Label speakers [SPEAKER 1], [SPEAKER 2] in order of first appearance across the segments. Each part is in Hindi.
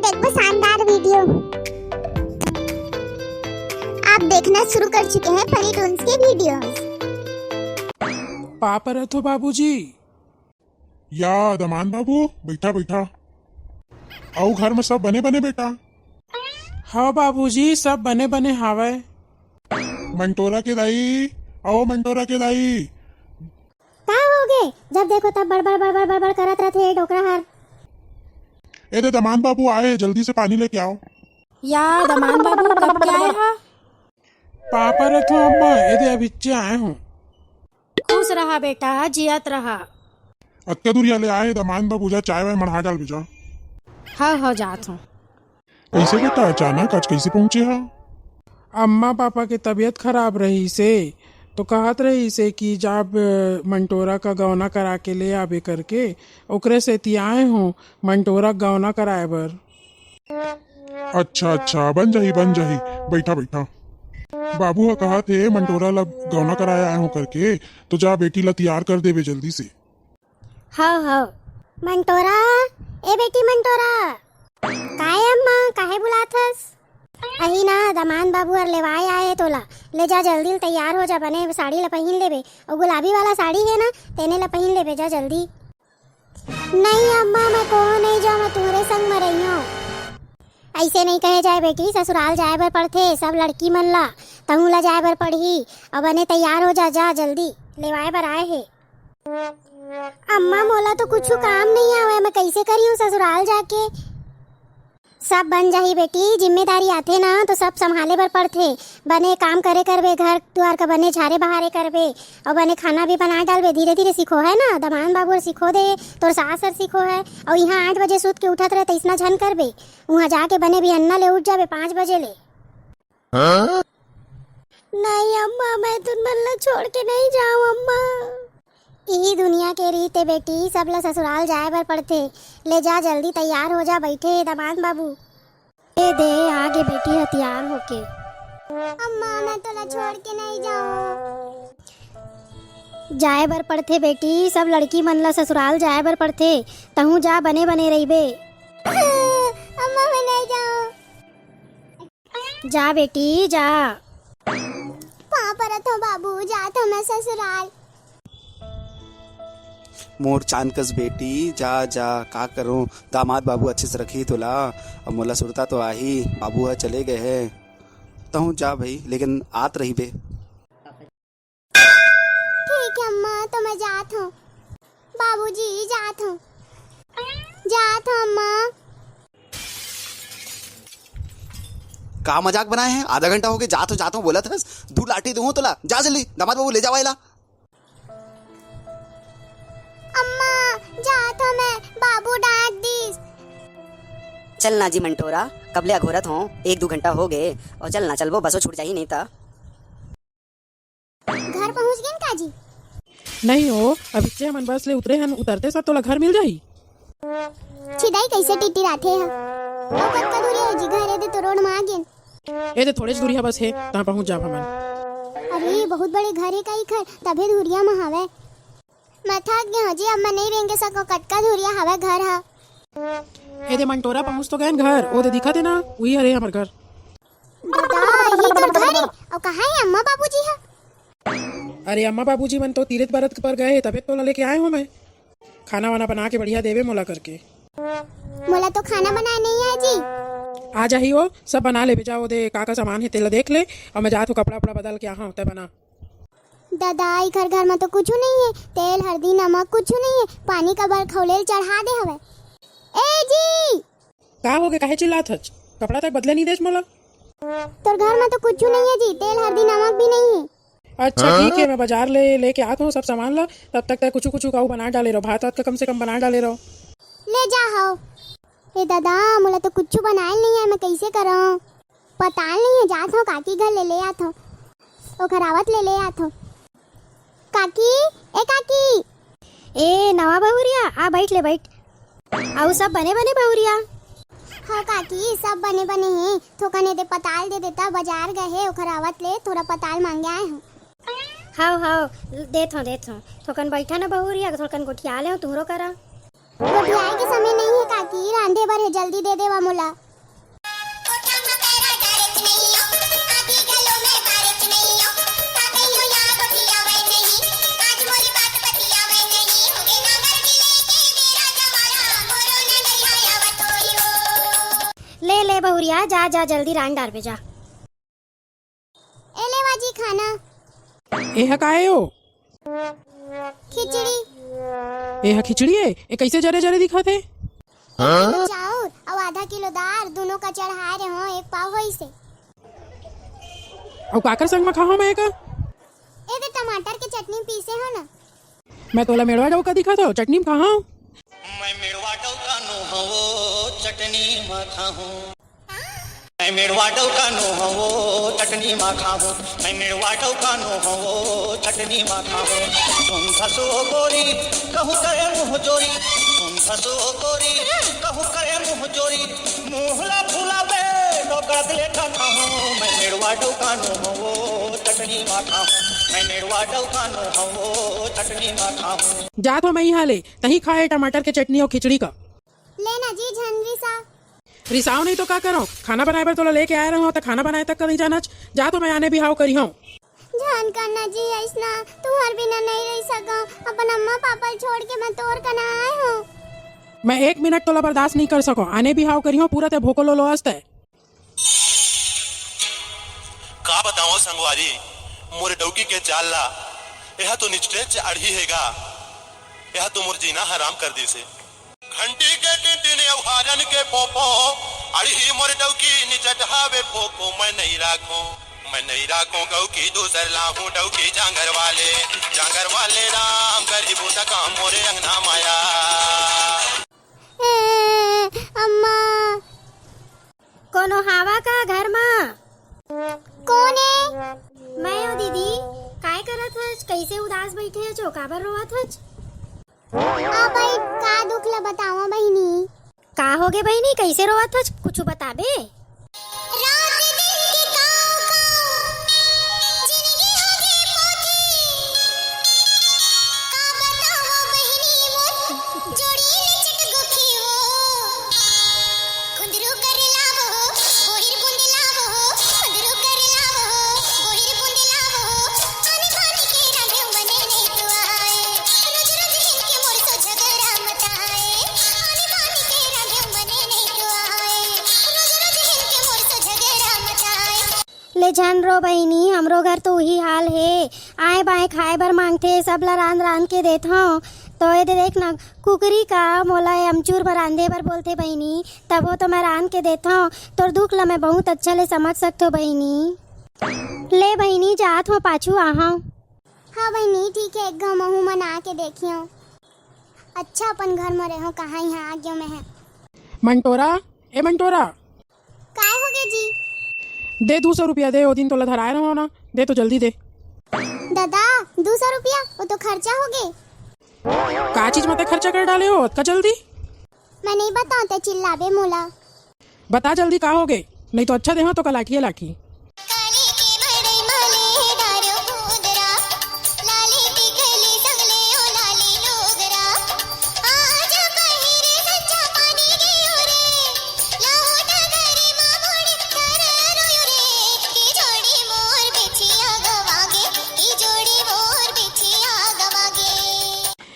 [SPEAKER 1] देखो शानदार वीडियो। आप देखना शुरू कर चुके हैं फनी टून्स के वीडियोस।
[SPEAKER 2] पापा रथो बाबूजी
[SPEAKER 3] या दमान बाबू बैठा बैठा आओ घर में सब बने बने बेटा।
[SPEAKER 2] हाँ बाबूजी सब बने बने हावे।
[SPEAKER 3] मंटोरा के दाई आओ मंटोरा के दाई।
[SPEAKER 1] का हो गए जब देखो तब बड़बड़ बड़बड़ बड़बड़ करत रहते डोकरा हर।
[SPEAKER 3] ए दे दमान बाबू आए जल्दी से पानी लेके आओ।
[SPEAKER 4] या दमान बाबू कब क्या आए हा?
[SPEAKER 2] पापा रथो अम्मा ये अभिच्चे आए हूँ।
[SPEAKER 4] खुश रहा बेटा जियत रहा।
[SPEAKER 3] अत्या दूर ले आए दमान बाबू जा चाय वाय मढ़ा डाल भेजा।
[SPEAKER 4] हाँ जात हूँ।
[SPEAKER 3] कैसे बेटा अचानक आज कैसे पहुंचे हा?
[SPEAKER 2] अम्मा पापा की तबीयत खराब रही से तो कहत रही से कि जब मंटोरा का गौना करा के ले आबे करके ओकरे से तियाए हूँ मंटोरा गौना कराए बर।
[SPEAKER 3] अच्छा अच्छा बन जाही बैठा बैठा। बाबू हा कहा थे मंटोरा ला गौना कराया आए हो करके तो जा बेटी ला तैयार कर देवे जल्दी से।
[SPEAKER 4] हाँ
[SPEAKER 1] मंटोरा ए बेटी मंटोरा काहे अम्मा काहे बुलाथस? अही ना दमान बाबू और लेवाए आए तोला ले जा जल्दी तैयार हो जा बने साड़ी ला पहन लेबे और गुलाबी वाला साड़ी है ना तेने ला पहन लेबे जा जल्दी। नहीं अम्मा मैं को नहीं जाऊँ मैं तुम्हारे संग में रही हूँ। ऐसे नहीं कहे जाए बेटी ससुराल जाए बर पड़थे सब लड़की मन ला तहू ला जाए बर पड़ही और बने तैयार हो जा जा जल्दी लेवाए बर आए है। अम्मा मोला तो कुछ काम नहीं आवे मैं कैसे करी हूँ ससुराल जाके। सब बन जाही बेटी जिम्मेदारी आथे ना तो सब संभाले बर पड़थे। बने काम करे करबे घर द्वार का बने झारे बहारे करबे और बने खाना भी बना डालबे धीरे धीरे सीखो है ना दमान बाबू सिखो दे तोर सास सीखो है। और यहाँ 8 बजे सूत के उठत रहे इतना झन करबे वहाँ जाके बने भी अन्ना ले उठ जाबे 5 बजे ले। नहीं अम्मा मैं तुम मन ला छोड़ के नहीं जाऊँ अम्मा। यही दुनिया के रीत है बेटी सब ला ससुराल जाए बर पड़थे। ले जा जल्दी तैयार हो जा बैठे दमान बाबू। दे आगे बेटी हथियार होके। अम्मा मैं तो ला छोड़ के नहीं जाऊँ। जाए बर पड़थे बेटी सब लड़की मन ला ससुराल जाए बर पड़थे तहू जा बने बने रहीबे। अम्मा मैं नहीं जाऊँ। जा बेटी जा। पापा रथो बाबू जा तो मैं ससुराल।
[SPEAKER 5] मोर चांदकस बेटी जा जा का करूं दामाद बाबू अच्छे से रखी तोला। अब मोला सुरता तो आही बाबू है चले गए हैं तहु जा भाई लेकिन आत रही बे।
[SPEAKER 1] ठीक है अम्मा तो मैं जात हूँ। बाबूजी जात हूँ अम्मा।
[SPEAKER 5] का मजाक बनाए हैं आधा घंटा हो गया जात हो बोला था दूर लाठी दूँ तोला जा जल्दी दामाद बाबू ले जाओ आइला।
[SPEAKER 1] अम्मा जात हूँ मैं बाबू डांट दीस।
[SPEAKER 6] चल ना जी मंटोरा कबले अघोरत हो 1-2 घंटा हो गए और चल ना चल वो बसो छूट जाही नहीं था।
[SPEAKER 1] घर पहुँच गए काजी?
[SPEAKER 2] नहीं हो अभिच्चे मन बस ले उतरे हन उतरते सब तोला घर मिल जाही।
[SPEAKER 1] छिदाई कैसे टिटी राथे है ओ कत्का दूरी है जी घरे दे तो रोड में आ गए।
[SPEAKER 2] ए दे थोड़े दूरी बस है तहाँ पहुँच जा हमन।
[SPEAKER 1] अरे बहुत बड़े घर है कई घर तबे दूरिया में हवे। मैं थक गया जी अब मैं नहीं रहेंगे सको कटका धुरिया हवा घर हा।
[SPEAKER 2] ए दे मंटोरा पहुँच तो गए घर ओ दे दिखा दे ना वही हरे हमर घर।
[SPEAKER 1] दादा ये तो घर है और कहाँ है अम्मा बाबूजी हा?
[SPEAKER 2] अरे अम्मा बाबूजी मन तो तीरथ बरत पर गए तबे तो लेके आए हूँ मैं। खाना वाना बना के बढ़िया देवे मोला करके।
[SPEAKER 1] मोला तो खाना बनाए नहीं है जी।
[SPEAKER 2] आ जाही हो सब बना ले जाओ दे का सामान है तेला देख ले और मैं जात हूँ कपड़ा उपड़ा बदल के आहा होता बना।
[SPEAKER 1] दादा घर में तो कुछ नहीं है तेल हल्दी नमक कुछ नहीं है पानी का बर खौलेल चढ़ा दे हवे। ए जी
[SPEAKER 2] का हो गए काहे चिल्लात हच कपड़ा तक बदले नहीं देश मोला।
[SPEAKER 1] तोर घर में तो कुछ नहीं है जी तेल हल्दी नमक भी नहीं है।
[SPEAKER 2] अच्छा ठीक है मैं बाजार लेके आता हूँ सब सामान ला तब तक कुछ काऊ बना डाले रहो भात वात का कम से कम बना डाले रहो।
[SPEAKER 1] ले जा हो। ए दादा मोला तो कुछ बनाए नहीं है मैं कैसे करूँ पता नहीं है जात हूँ काकी घर ले आत हूँ ओ खरावत ले आत हूँ। काकी ए काकी
[SPEAKER 4] ए नवा बहुरिया आ बैठ ले बैठ। आउ सब बने बने बहुरिया।
[SPEAKER 1] हाँ काकी सब बने बने हैं थोकने दे पताल दे देता बाजार गए है खरावत ले थोड़ा पताल मांगे आए हूँ।
[SPEAKER 4] हाँ देत हूँ थोकन बैठा ना बहुरिया थोकन गोठिया ले तुहरो करा।
[SPEAKER 1] गोठियाए के समय नहीं है काकी रांधे बर है जल्दी दे देवा मोला।
[SPEAKER 4] ले ले बहुरिया, जा जा जल्दी रान डार पे जा।
[SPEAKER 1] ए ले बाजी खाना।
[SPEAKER 2] एह काहे हो?
[SPEAKER 1] खिचड़ी।
[SPEAKER 2] एह खिचड़ी है? ए कैसे जरे जरे दिखत है?
[SPEAKER 1] चाउर और आधा किलो दाल दोनों का चढ़ाए रहे हो, एक पाव होई से।
[SPEAKER 2] और काकर संग में खाओ मैं का?
[SPEAKER 1] ए दे टमाटर के चटनी पीसे हो ना।
[SPEAKER 2] मैं तोला मेड़वा डो का दिखा तो चटनी में खाओ।
[SPEAKER 7] मैं मेड़वा डौका नो हवो चटनी मा खाहूं। मैं मेड़वा डौका नो हवो चटनी मा खाहूं। मैं मेड़वा डौका नो हवो चटनी मा खाहूं। तुम फसो गोरी कहूँ करे मुँह जोरी। तुम फसो गोरी कहूँ करे मुँह जोरी। मुँहला फूला बे तो गदले खाहूं। मैं मेड़वा डौका नो हवो चटनी मा खाहूं। मैं मेड़वा डौका नो हवो चटनी मा खाहूं।
[SPEAKER 2] जा तो मैं यहाँ ले तही खाए टमाटर के चटनी और खिचड़ी का।
[SPEAKER 1] लेना जी झनरी सा।
[SPEAKER 2] रिसाव नहीं तो का करो? खाना बनाए पर तोला लेके आए रहो तो खाना बनाए तक का नहीं जाना। जा तो मैं आने भी हाव करी हूँ।
[SPEAKER 1] जान करना जी ऐसना तू हर बिना नहीं रह सका। अपन अम्मा पापा छोड़ के मैं तोर का ना आए हूँ।
[SPEAKER 2] मैं 1 मिनट तोला बर्दाश्त नहीं कर सको। आने भी हाव करी हूँ पूरा ते भोको लो लोस्त है।
[SPEAKER 8] का बताओ संगवारी मोरे डौकी के चाल ला। यह तो निचटे अड़ही हैगा। यह तो मोर जीना हराम कर दी से। घंटी के टिंटिन औहारन के पोपो अड़ही मोर डौकी निचट हावे पोको। मैं नहीं राखूं गौ की दूसर लाहूं डौकी जांगर वाले राम गरीबू तक मोरे अंगना माया।
[SPEAKER 1] अम्मा
[SPEAKER 4] कोनो हावा का घर में?
[SPEAKER 1] कौन है?
[SPEAKER 4] मैं हूँ दीदी। काय करत हस? कैसे उदास बैठे हो? काबर रोवत हस?
[SPEAKER 1] आ भाई का दुख ला बताओ बहिनी।
[SPEAKER 4] का होगे बहनी? कैसे रोवत हस? कुछ बताबे। ले जान रो बहनी, हमरो घर तो वही हाल है। आए बाए खाए बर मांगथे, सब ला रांध रांध के देत हूँ। तो ये देख ना कुकरी का मोला अमचूर बर रांधे बर बोलथे बहनी, तब वो तो मैं रांध के देता हूँ। तोर दुख ला मैं बहुत अच्छा ले समझ सकतो बहनी। ले बहनी जात हो पाछू आहा।
[SPEAKER 1] हाँ बहनी ठीक है, एक घाव महू मना के देखियो। अच्छा अपन घर में रहो, कहाँ यहाँ आ गयो मैं है।
[SPEAKER 2] मंटोरा ए मंटोरा
[SPEAKER 1] काय हो गए जी?
[SPEAKER 2] दे 200 रुपया दे। वो दिन तोला धराए रहो ना, दे तो जल्दी दे।
[SPEAKER 1] दादा 200 रुपया वो तो खर्चा हो गए।
[SPEAKER 2] का चीज मत खर्चा कर डाले हो का? जल्दी
[SPEAKER 1] मैं नहीं बताऊँ तो चिल्लाबे मोला।
[SPEAKER 2] बता जल्दी का हो गए, नहीं तो अच्छा दे तो का लाठी है लाठी।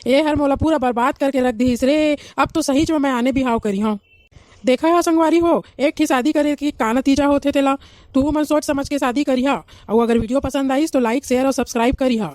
[SPEAKER 2] ये हर मोला पूरा बर्बाद करके रख दी रे। अब तो सही में मैं आने भी हाव करी हूँ। देखा है संगवारी हो, एकठी शादी करे की का नतीजा होते तेला। तू मन सोच समझ के शादी करी हा। और अगर वीडियो पसंद आई तो लाइक शेयर और सब्सक्राइब करी हा।